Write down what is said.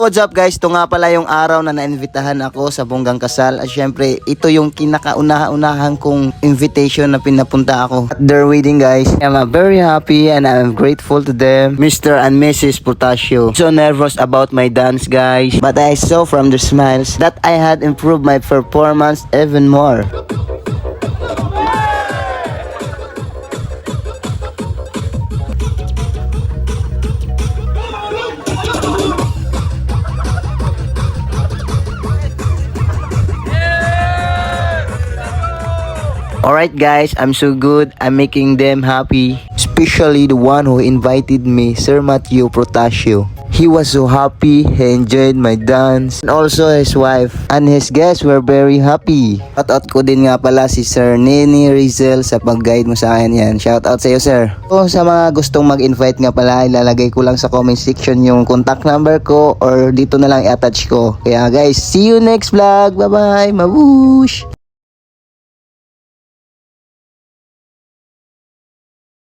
What's up guys? Ito nga pala yung araw na naimbitahan ako sa Bonggang Kasal. At syempre, ito yung kinakauna-unahan kong invitation na pinapunta ako at their wedding guys. I'm very happy and I'm grateful to them, Mr. and Mrs. Potasio. So nervous about my dance guys, but I saw from their smiles that I had improved my performance even more. Alright guys, I'm so good. I'm making them happy. Especially the one who invited me, Sir Matthew Protasio. He was so happy, he enjoyed my dance. And also his wife and his guests were very happy. Shoutout ko din nga pala si Sir Nene Rizel sa pag-guide mo sa akin yan. Shoutout sa iyo sir. So sa mga gustong mag-invite nga pala, ilalagay ko lang sa comment section yung contact number ko or dito na lang i-attach ko. Kaya guys, see you next vlog. Bye bye, mabush!